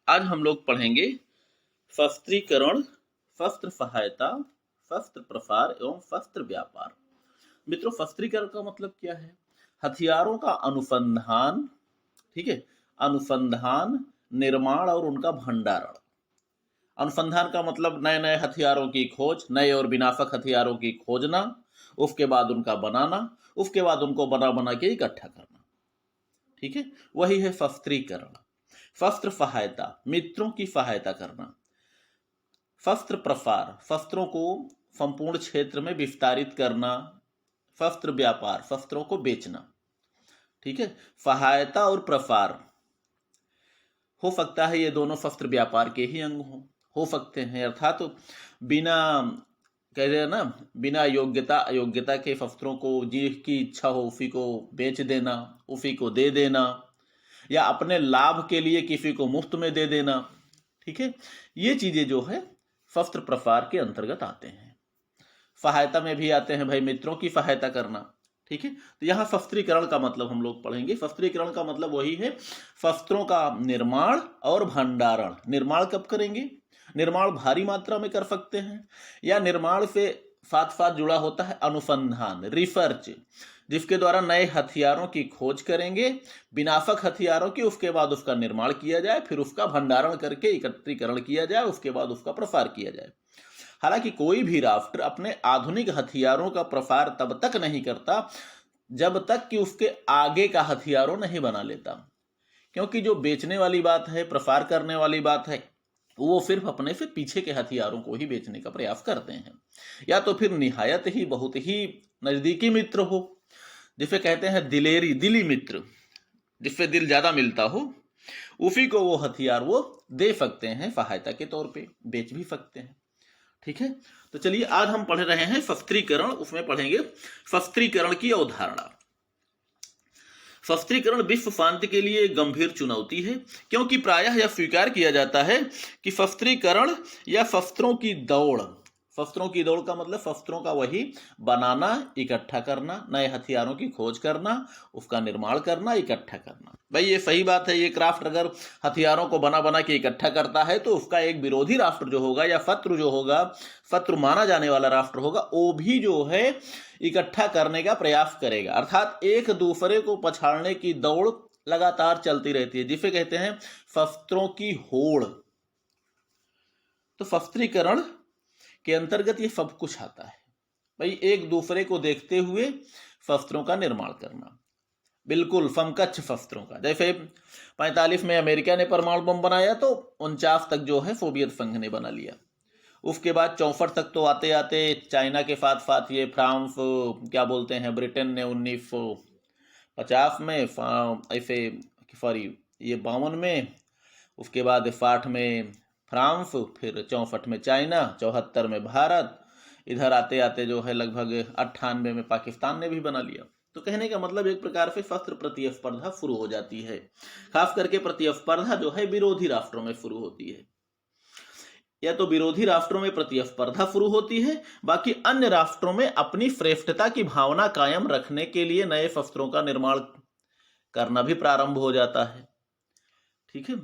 आज हम लोग पढ़ेंगे शस्त्रीकरण, शस्त्र सहायता, शस्त्र प्रसार एवं शस्त्र व्यापार। मित्रों, शस्त्रीकरण का मतलब क्या है? हथियारों का अनुसंधान, ठीक है, अनुसंधान, निर्माण और उनका भंडारण। अनुसंधान का मतलब नए नए हथियारों की खोज, नए और विनाशक हथियारों की खोजना, उसके बाद उनका बनाना, उसके बाद उनको बना बना के इकट्ठा करना, ठीक है, वही है शस्त्रीकरण। शस्त्र सहायता, मित्रों की सहायता करना। शस्त्र प्रसार, शस्त्रों को संपूर्ण क्षेत्र में विस्तारित करना। शस्त्र व्यापार, शस्त्रों को बेचना, ठीक है। सहायता और प्रसार, हो सकता है ये दोनों शस्त्र व्यापार के ही अंग हो सकते हैं, अर्थात तो बिना कह रहे हैं ना, बिना योग्यता अयोग्यता के शस्त्रों को जिसकी इच्छा हो उसी को बेच देना, उसी को दे देना, या अपने लाभ के लिए किसी को मुफ्त में दे देना, ठीक है। ये चीजें जो है शस्त्र प्रसार के अंतर्गत आते हैं। सहायता में भी आते हैं भाई मित्रों की सहायता करना, ठीक है। तो यहाँ शस्त्रीकरण का मतलब हम लोग पढ़ेंगे। शस्त्रीकरण का मतलब वही है शस्त्रों का निर्माण और भंडारण। निर्माण कब करेंगे? निर्माण भारी मात्रा में कर सकते हैं, या निर्माण से साथ साथ जुड़ा होता है अनुसंधान, रिसर्च, जिसके द्वारा नए हथियारों की खोज करेंगे, विनाशक हथियारों की, उसके बाद उसका निर्माण किया जाए, फिर उसका भंडारण करके एकत्रीकरण किया जाए, उसके बाद उसका प्रसार किया जाए। हालांकि कोई भी राष्ट्र अपने आधुनिक हथियारों का प्रसार तब तक नहीं करता जब तक कि उसके आगे का हथियारों नहीं बना लेता, क्योंकि जो बेचने वाली बात है, प्रसार करने वाली बात है, वो सिर्फ अपने से पीछे के हथियारों को ही बेचने का प्रयास करते हैं, या तो फिर निहायत ही बहुत ही नजदीकी मित्र हो, जिसे कहते हैं दिलेरी, दिली मित्र, जिससे दिल ज्यादा मिलता हो, उसी को वो हथियार वो दे सकते हैं, सहायता के तौर पे बेच भी सकते हैं, ठीक है। तो चलिए आज हम पढ़ रहे हैं शस्त्रीकरण, उसमें पढ़ेंगे शस्त्रीकरण की अवधारणा। शस्त्रीकरण विश्व शांति के लिए एक गंभीर चुनौती है, क्योंकि प्रायः यह स्वीकार किया जाता है कि शस्त्रीकरण या शस्त्रों की दौड़, शस्त्रों की दौड़ का मतलब शस्त्रों का वही बनाना, इकट्ठा करना, नए हथियारों की खोज करना, उसका निर्माण करना, इकट्ठा करना। भाई ये सही बात है, ये राष्ट्र अगर हथियारों को बना बना के इकट्ठा करता है तो उसका एक विरोधी राष्ट्र जो होगा, या शत्रु जो होगा, शत्रु माना जाने वाला राष्ट्र होगा, वो भी जो है इकट्ठा करने का प्रयास करेगा, अर्थात एक दूसरे को पछाड़ने की दौड़ लगातार चलती रहती है, जिसे कहते हैं शस्त्रों की होड़। तो शस्त्रीकरण के अंतर्गत ये सब कुछ आता है भाई, एक दूसरे को देखते हुए शस्त्रों का निर्माण करना, बिल्कुल समकक्ष शस्त्रों का। जैसे 45 में अमेरिका ने परमाणु बम बनाया तो 49 तक जो है सोवियत संघ ने बना लिया। उसके बाद 64 तक तो आते आते चाइना के साथ साथ ये फ्रांस, क्या बोलते हैं, ब्रिटेन ने 1950 में, ऐसे सॉरी ये 52 में, उसके बाद 60 में फ्रांस, फिर 64 में चाइना, 74 में भारत, इधर आते आते जो है लगभग 98 में पाकिस्तान ने भी बना लिया। तो कहने का मतलब एक प्रकार से शस्त्र प्रतिस्पर्धा शुरू हो जाती है। खास करके प्रतिस्पर्धा जो है विरोधी राष्ट्रों में शुरू होती है, या तो विरोधी राष्ट्रों में प्रतिस्पर्धा शुरू होती है, बाकी अन्य राष्ट्रों में अपनी श्रेष्ठता की भावना कायम रखने के लिए नए शस्त्रों का निर्माण करना भी प्रारंभ हो जाता है, ठीक है।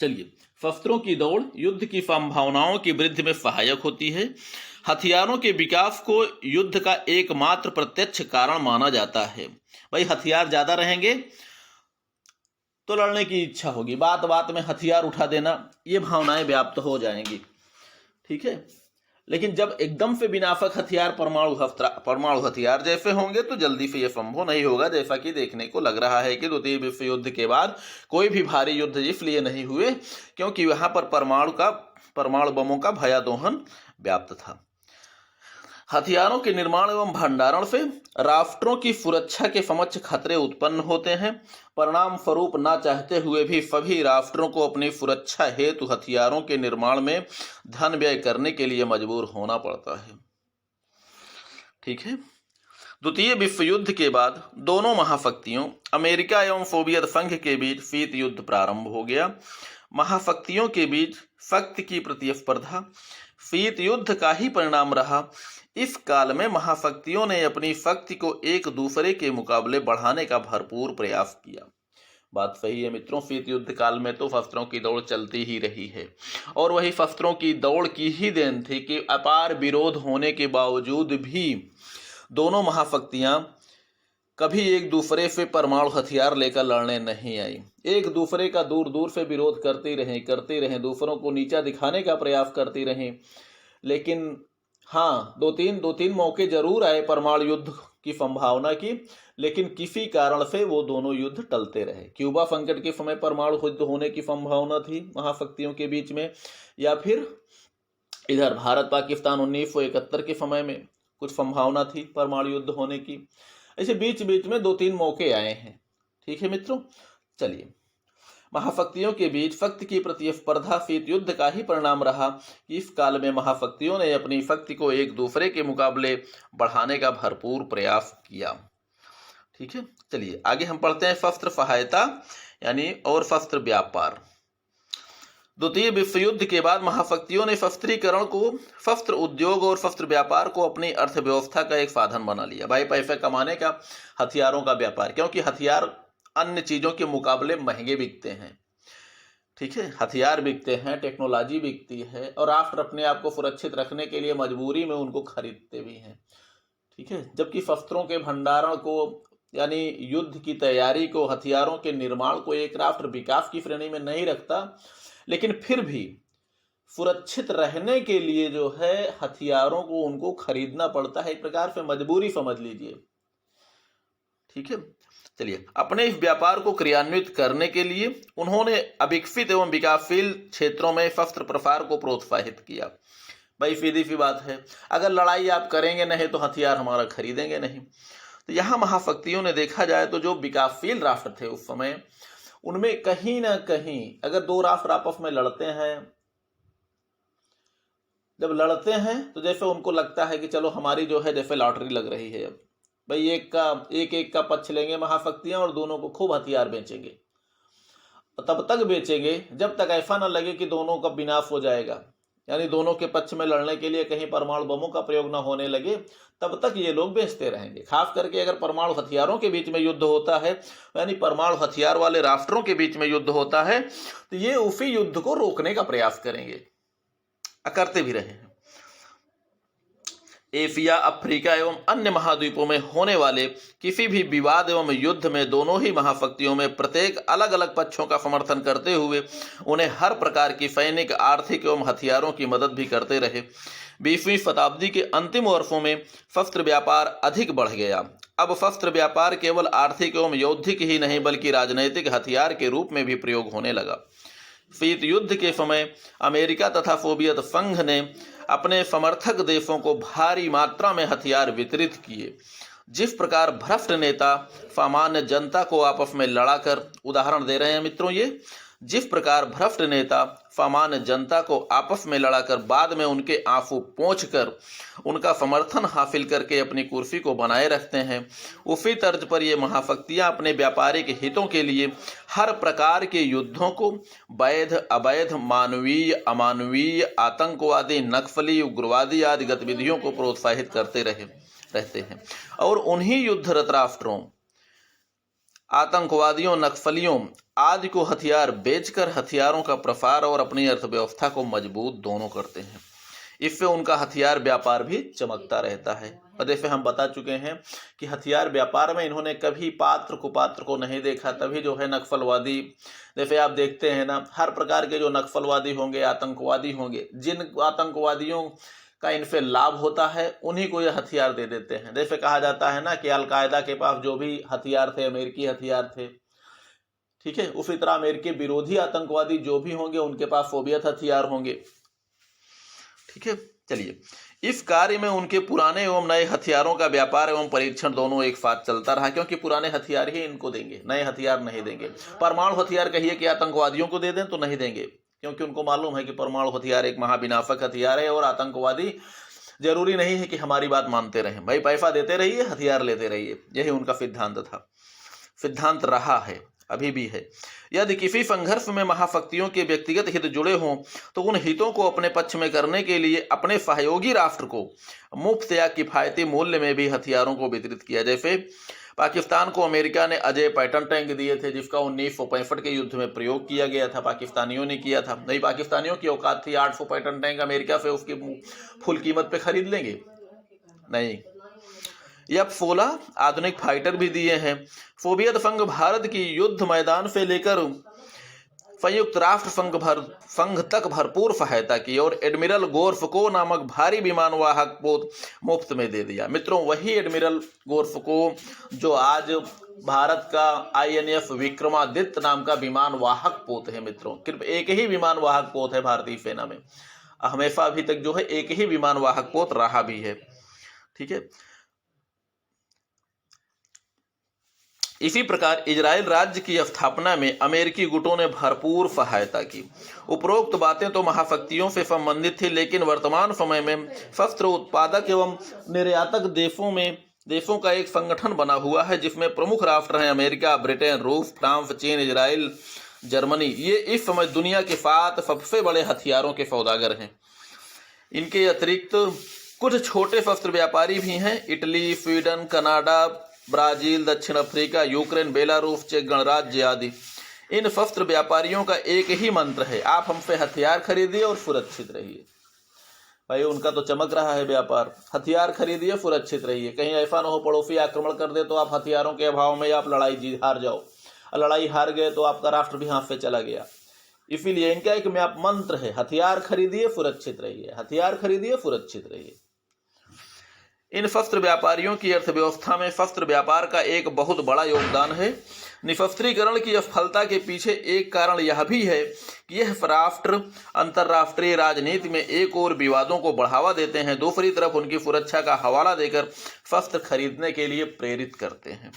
चलिए, शस्त्रों की दौड़ युद्ध की संभावनाओं की वृद्धि में सहायक होती है। हथियारों के विकास को युद्ध का एकमात्र प्रत्यक्ष कारण माना जाता है। भाई हथियार ज्यादा रहेंगे तो लड़ने की इच्छा होगी, बात बात में हथियार उठा देना, ये भावनाएं व्याप्त हो जाएंगी, ठीक है। लेकिन जब एकदम से विनाशक हथियार, परमाणु हथियार जैसे होंगे तो जल्दी से यह संभव नहीं होगा, जैसा कि देखने को लग रहा है कि द्वितीय विश्व युद्ध के बाद कोई भी भारी युद्ध इसलिए नहीं हुए क्योंकि वहां पर परमाणु बमों का भयादोहन व्याप्त था। हथियारों के निर्माण एवं भंडारण से राष्ट्रों की सुरक्षा के समक्ष खतरे उत्पन्न होते हैं। परिणाम स्वरूप ना चाहते हुए भी सभी राष्ट्रों को अपनी सुरक्षा हेतु हथियारों के निर्माण में धन व्यय करने के लिए मजबूर होना पड़ता है, ठीक है। द्वितीय विश्व युद्ध के बाद दोनों महाशक्तियों अमेरिका एवं सोवियत संघ के बीच शीत युद्ध प्रारंभ हो गया। महाशक्तियों के बीच शक्ति की प्रतिस्पर्धा शीत युद्ध का ही परिणाम रहा। इस काल में महाशक्तियों ने अपनी शक्ति को एक दूसरे के मुकाबले बढ़ाने का भरपूर प्रयास किया। बात सही है मित्रों, शीत युद्ध काल में तो शस्त्रों की दौड़ चलती ही रही है और वही शस्त्रों की दौड़ की ही देन थी कि अपार विरोध होने के बावजूद भी दोनों महाशक्तियां कभी एक दूसरे से परमाणु हथियार लेकर लड़ने नहीं आई। एक दूसरे का दूर दूर से विरोध करती रहे, दूसरों को नीचा दिखाने का प्रयास करती रही। लेकिन हाँ, दो तीन मौके जरूर आए परमाणु युद्ध की संभावना की, लेकिन किसी कारण से वो दोनों युद्ध टलते रहे। क्यूबा संकट के समय परमाणु युद्ध होने की संभावना थी महाशक्तियों के बीच में, या फिर इधर भारत पाकिस्तान 1971 के समय में कुछ संभावना थी परमाणु युद्ध होने की। ऐसे बीच बीच में 2-3 मौके आए हैं। ठीक है मित्रों, चलिए, महाशक्तियों के बीच शक्ति की प्रतिस्पर्धा शीत युद्ध का ही परिणाम रहा। इस काल में महाशक्तियों ने अपनी शक्ति को एक दूसरे के मुकाबले बढ़ाने का भरपूर प्रयास किया। ठीक है, चलिए आगे हम पढ़ते हैं शस्त्र सहायता यानी और शस्त्र व्यापार। द्वितीय विश्व युद्ध के बाद महाशक्तियों ने शस्त्रीकरण को, शस्त्र उद्योग और शस्त्र व्यापार को अपनी अर्थव्यवस्था का एक साधन बना लिया। भाई पैसे कमाने का हथियारों का व्यापार, क्योंकि हथियार अन्य चीजों के मुकाबले महंगे बिकते हैं। ठीक है, हथियार बिकते हैं, टेक्नोलॉजी बिकती है और राष्ट्र अपने आप को सुरक्षित रखने के लिए मजबूरी में उनको खरीदते भी हैं। ठीक है, जबकि शस्त्रों के भंडारण को यानी युद्ध की तैयारी को, हथियारों के निर्माण को एक राष्ट्र विकास की श्रेणी में नहीं रखता, लेकिन फिर भी सुरक्षित रहने के लिए जो है हथियारों को उनको खरीदना पड़ता है। एक प्रकार से मजबूरी समझ लीजिए। ठीक है, चलिए, अपने इस व्यापार को क्रियान्वित करने के लिए उन्होंने अविकसित एवं विकासशील क्षेत्रों में शस्त्र प्रसार को प्रोत्साहित किया। भाई सीधी सी बात है, अगर लड़ाई आप करेंगे नहीं तो हथियार हमारा खरीदेंगे नहीं। तो यहाँ महाशक्तियों ने देखा जाए तो जो विकासशील राष्ट्र थे उस समय, उनमें कहीं ना कहीं अगर दो राष्ट्र आपस में लड़ते हैं, जब लड़ते हैं तो जैसे उनको लगता है कि चलो हमारी जो है जैसे लॉटरी लग रही है, अब भाई एक का पक्ष लेंगे महाशक्तियां और दोनों को खूब हथियार बेचेंगे। तब तक बेचेंगे जब तक ऐसा ना लगे कि दोनों का विनाश हो जाएगा, यानी दोनों के पक्ष में लड़ने के लिए कहीं परमाणु बमों का प्रयोग न होने लगे, तब तक ये लोग बेचते रहेंगे। खास करके अगर परमाणु हथियारों के बीच में युद्ध होता है, यानी परमाणु हथियार वाले राष्ट्रों के बीच में युद्ध होता है, तो ये उसी युद्ध को रोकने का प्रयास करेंगे, करते भी रहे हैं। एशिया, अफ्रीका एवं अन्य महाद्वीपों में होने वाले किसी भी विवाद एवं युद्ध में दोनों ही महाशक्तियों में प्रत्येक अलग अलग पक्षों का समर्थन करते हुए उन्हें हर प्रकार की सैनिक, आर्थिक एवं हथियारों की मदद भी करते रहे। 20वीं शताब्दी के अंतिम वर्षों में शस्त्र व्यापार अधिक बढ़ गया। अब शस्त्र व्यापार केवल आर्थिक एवं यौद्धिक ही नहीं बल्कि राजनैतिक हथियार के रूप में भी प्रयोग होने लगा। शीत युद्ध के समय अमेरिका तथा सोवियत संघ ने अपने समर्थक देशों को भारी मात्रा में हथियार वितरित किए। जिस प्रकार भ्रष्ट नेता सामान्य जनता को आपस में लड़ाकर, उदाहरण दे रहे हैं मित्रों ये, जिस प्रकार भ्रष्ट नेता सामान्य जनता को आपस में लड़ाकर बाद में उनके आंसू पोंछकर उनका समर्थन हासिल करके अपनी कुर्सी को बनाए रखते हैं, उसी तर्ज पर ये महाशक्तियां अपने व्यापारिक हितों के लिए हर प्रकार के युद्धों को वैध, अवैध, मानवीय, अमानवीय, आतंकवादी, नक्सली, उग्रवादी आदि गतिविधियों को प्रोत्साहित करते रहते हैं और उन्हीं युद्धरत राष्ट्रों, आतंकवादियों, नक्सलियों आदि को हथियार बेचकर हथियारों का प्रसार और अपनी अर्थव्यवस्था को मजबूत दोनों करते हैं। इससे उनका हथियार व्यापार भी चमकता रहता है। और जैसे हम बता चुके हैं कि हथियार व्यापार में इन्होंने कभी पात्र कुपात्र को नहीं देखा, तभी जो है नक्सलवादी, जैसे आप देखते हैं ना, हर प्रकार के जो नक्सलवादी होंगे, आतंकवादी होंगे, जिन आतंकवादियों का इनसे लाभ होता है उन्हीं को ये हथियार दे देते हैं। जैसे कहा जाता है ना कि अलकायदा के पास जो भी हथियार थे अमेरिकी हथियार थे, ठीक है, उसी तरह अमेरिकी विरोधी आतंकवादी जो भी होंगे उनके पास सोवियत हथियार होंगे। ठीक है, चलिए, इस कार्य में उनके पुराने एवं नए हथियारों का व्यापार एवं परीक्षण दोनों एक साथ चलता रहा, क्योंकि पुराने हथियार ही इनको देंगे, नए हथियार नहीं देंगे। परमाणु हथियार कहिए कि आतंकवादियों को दे दें तो नहीं देंगे, क्योंकि उनको मालूम है कि परमाणु हथियार एक महाविनाशक हथियार है और आतंकवादी जरूरी नहीं है कि हमारी बात मानते रहें। भाई पैसा देते रहिए, हथियार लेते रहिए, यही उनका सिद्धांत था, सिद्धांत रहा है, अभी भी है। यदि किसी संघर्ष में महाशक्तियों के व्यक्तिगत हित जुड़े हों तो उन हितों को अपने पक्ष में करने के लिए अपने सहयोगी राष्ट्र को मुफ्त या किफायती मूल्य में भी हथियारों को वितरित किया। जैसे पाकिस्तान को अमेरिका ने अजय पैटर्न टैंक दिए थे, जिसका 1965 के युद्ध में प्रयोग किया गया था, पाकिस्तानियों ने किया था। नहीं, पाकिस्तानियों की औकात थी 800 पैटर्न टैंक अमेरिका से उसकी फुल कीमत पे खरीद लेंगे? नहीं। F-16 आधुनिक फाइटर भी दिए हैं। सोवियत संघ भारत की युद्ध मैदान से लेकर संयुक्त राष्ट्र संघ तक भरपूर सहायता की और एडमिरल गोर्फको नामक भारी विमान वाहक पोत मुफ्त में दे दिया। मित्रों, वही एडमिरल गोर्फको जो आज भारत का INF विक्रमादित्य नाम का विमान वाहक पोत है। मित्रों, सिर्फ एक ही विमान वाहक पोत है भारतीय सेना में, हमेशा अभी तक जो है एक ही विमान वाहक पोत रहा भी है। ठीक है। इसी प्रकार इजराइल राज्य की स्थापना में अमेरिकी गुटों ने भरपूर सहायता की। उपरोक्त बातें तो महाशक्तियों से संबंधित थी, लेकिन वर्तमान समय में शस्त्र उत्पादक एवं निर्यातक देशों का एक संगठन बना हुआ है, जिसमें प्रमुख राष्ट्र हैं अमेरिका, ब्रिटेन, रूस, फ्रांस, चीन, इजराइल, जर्मनी। ये इस समय दुनिया के 7 सबसे बड़े हथियारों के सौदागर हैं। इनके अतिरिक्त कुछ छोटे शस्त्र व्यापारी भी हैं, इटली, स्वीडन, कनाडा, ब्राजील, दक्षिण अफ्रीका, यूक्रेन, बेलारूस, चेक गणराज्य आदि। इन शस्त्र व्यापारियों का एक ही मंत्र है, आप हमसे हथियार खरीदिए और सुरक्षित रहिए। भाई, उनका तो चमक रहा है व्यापार, हथियार खरीदिए, सुरक्षित रहिए। कहीं ऐसा ना हो पड़ोसी आक्रमण कर दे तो आप हथियारों के अभाव में आप लड़ाई हार जाओ, लड़ाई हार गए तो आपका राष्ट्र भी हाथ से चला गया। इसीलिए इनका एक मंत्र है, हथियार खरीदिए, सुरक्षित रहिए, हथियार खरीदिए, सुरक्षित रहिए। इन शस्त्र व्यापारियों की अर्थव्यवस्था में शस्त्र व्यापार का एक बहुत बड़ा योगदान है। निशस्त्रीकरण की असफलता के पीछे एक कारण यह भी है कि यह राष्ट्र अंतर्राष्ट्रीय राजनीति में एक और विवादों को बढ़ावा देते हैं, दूसरी तरफ उनकी सुरक्षा का हवाला देकर शस्त्र खरीदने के लिए प्रेरित करते हैं।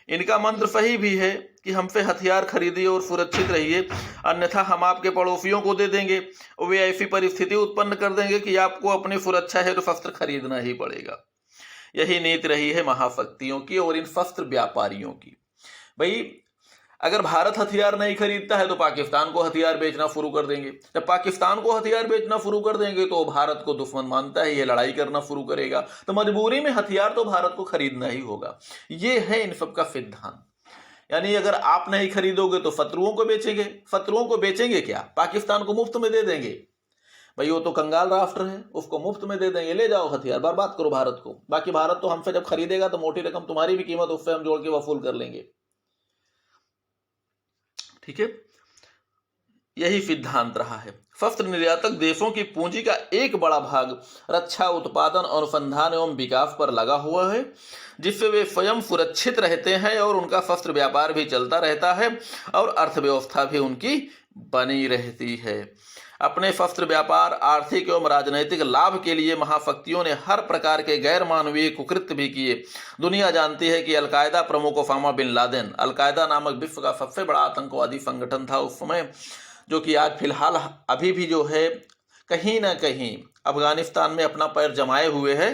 इनका मंत्र सही भी है कि हमसे हथियार खरीदिए और सुरक्षित रहिए, अन्यथा हम आपके पड़ोसियों को दे देंगे और वे ऐसी परिस्थिति उत्पन्न कर देंगे कि आपको अपनी सुरक्षा है तो शस्त्र खरीदना ही पड़ेगा। यही नीति रही है महाशक्तियों की और इन शस्त्र व्यापारियों की। भाई, अगर भारत हथियार नहीं खरीदता है तो पाकिस्तान को हथियार बेचना शुरू कर देंगे। जब पाकिस्तान को हथियार बेचना शुरू कर देंगे तो भारत को दुश्मन मानता है, ये लड़ाई करना शुरू करेगा, तो मजबूरी में हथियार तो भारत को खरीदना ही होगा। ये है इन सब का सिद्धांत। यानी अगर आप नहीं खरीदोगे तो शत्रुओं को बेचेंगे। शत्रुओं को बेचेंगे क्या? पाकिस्तान को मुफ्त में दे देंगे। भाई, वो तो कंगाल राष्ट्र है, उसको मुफ्त में दे देंगे, ले जाओ हथियार, बर्बाद करो भारत को। बाकी भारत तो हमसे जब खरीदेगा तो मोटी रकम तुम्हारी भी कीमत उससे हम जोड़ के वसूल कर लेंगे। ठीक है, यही सिद्धांत रहा है। शस्त्र निर्यातक देशों की पूंजी का एक बड़ा भाग रक्षा उत्पादन, अनुसंधान एवं विकास पर लगा हुआ है, जिससे वे स्वयं सुरक्षित रहते हैं और उनका शस्त्र व्यापार भी चलता रहता है और अर्थव्यवस्था भी उनकी बनी रहती है। अपने शस्त्र व्यापार, आर्थिक एवं राजनैतिक लाभ के लिए महाशक्तियों ने हर प्रकार के गैर मानवीय कुकृत्य भी किए। दुनिया जानती है कि अलकायदा प्रमुख ओसामा बिन लादेन, अलकायदा नामक विश्व का सबसे बड़ा आतंकवादी संगठन था उस समय, जो कि आज फिलहाल अभी भी जो है कहीं ना कहीं अफगानिस्तान में अपना पैर जमाए हुए है।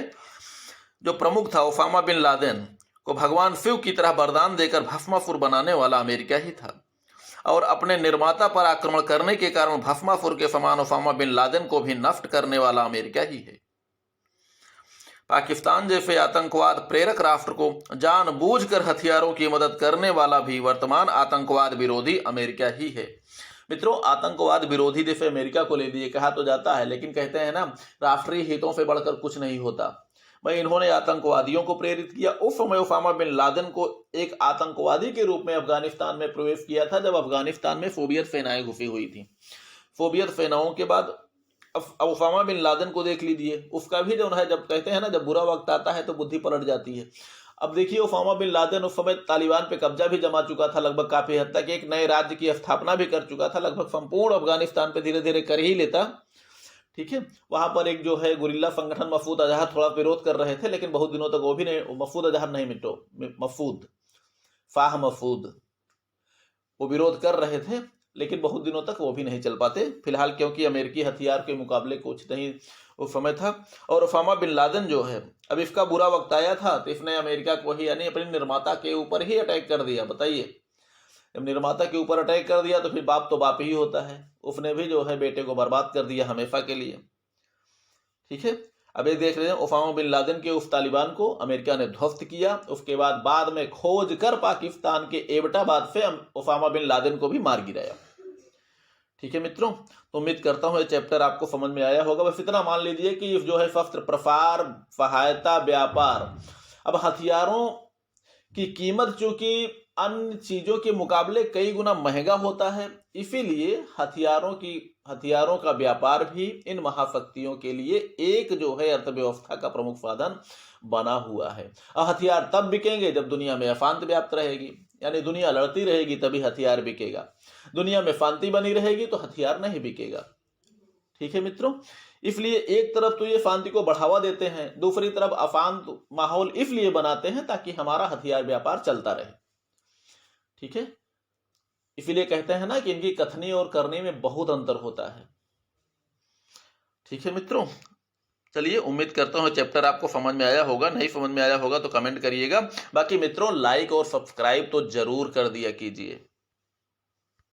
जो प्रमुख था ओसामा बिन लादेन को भगवान शिव की तरह वरदान देकर भस्मासुर बनाने वाला अमेरिका ही था, और अपने निर्माता पर आक्रमण करने के कारण भस्मासुर के समान ओसामा बिन लादेन को भी नष्ट करने वाला अमेरिका ही है। पाकिस्तान जैसे आतंकवाद प्रेरक राष्ट्र को जानबूझकर हथियारों की मदद करने वाला भी वर्तमान आतंकवाद विरोधी अमेरिका ही है। मित्रों, आतंकवाद विरोधी जैसे अमेरिका को ले दिए कहा तो जाता है, लेकिन कहते हैं ना, राष्ट्रीय हितों से बढ़कर कुछ नहीं होता। भाई, इन्होंने आतंकवादियों को प्रेरित किया। उस समय ओसामा बिन लादेन को एक आतंकवादी के रूप में अफगानिस्तान में प्रवेश किया था, जब अफगानिस्तान में सोवियत सेनाएं घुसी हुई थी। सोवियत सेनाओं के बाद अब ओसामा बिन लादेन को देख लीजिए, उसका भी जो है, जब कहते हैं ना, जब बुरा वक्त आता है तो बुद्धि पलट जाती है। अब देखिए, ओसामा बिन लादेन उस समय तालिबान पे कब्जा भी जमा चुका था लगभग, काफी हद तक एक नए राज्य की स्थापना भी कर चुका था, लगभग संपूर्ण अफगानिस्तान पे धीरे धीरे कर ही लेता। ठीक है, वहां पर एक जो है गुरिल्ला संगठन मसूद अजहर थोड़ा विरोध कर रहे थे, लेकिन बहुत दिनों तक वो भी नहीं, मसूद अजहर नहीं, मिटो मसूद वो विरोध कर रहे थे, लेकिन बहुत दिनों तक वो भी नहीं चल पाते फिलहाल, क्योंकि अमेरिकी हथियार के मुकाबले कुछ नहीं उस समय था। और ओसामा बिन लादेन जो है, अब इसका बुरा वक्त आया था तो इसने अमेरिका को ही, यानी अपने निर्माता के ऊपर ही अटैक कर दिया। बताइए, जब निर्माता के ऊपर अटैक कर दिया तो फिर बाप तो बाप ही होता है, उसने भी जो है बेटे को बर्बाद कर दिया हमेशा के लिए। ठीक है, अब ये देख रहे हैं, ओसामा बिन लादेन के उस तालिबान को अमेरिका ने ध्वस्त किया। उसके बाद में खोज कर पाकिस्तान के एबटाबाद से ओसामा बिन लादेन को भी मार गिराया। ठीक है मित्रों, तो उम्मीद करता हूं ये चैप्टर आपको समझ में आया होगा। बस इतना मान लीजिए कि जो है शस्त्र प्रसार, सहायता, व्यापार, अब हथियारों की कीमत चूंकि अन्य चीजों के मुकाबले कई गुना महंगा होता है, इसीलिए हथियारों का व्यापार भी इन महाशक्तियों के लिए एक जो है अर्थव्यवस्था का प्रमुख साधन बना हुआ है। और हथियार तब बिकेंगे जब दुनिया में अशांति व्याप्त रहेगी, यानी दुनिया लड़ती रहेगी तभी हथियार बिकेगा। दुनिया में शांति बनी रहेगी तो हथियार नहीं बिकेगा। ठीक है मित्रों, इसलिए एक तरफ तो ये शांति को बढ़ावा देते हैं, दूसरी तरफ अशांत माहौल इसलिए बनाते हैं ताकि हमारा हथियार व्यापार चलता रहे। ठीक है, इसलिए कहते हैं ना कि इनकी कथनी और करनी में बहुत अंतर होता है। ठीक है मित्रों, चलिए उम्मीद करता हूँ चैप्टर आपको समझ में आया होगा। नहीं समझ में आया होगा तो कमेंट करिएगा। बाकी मित्रों लाइक और सब्सक्राइब तो जरूर कर दिया कीजिए।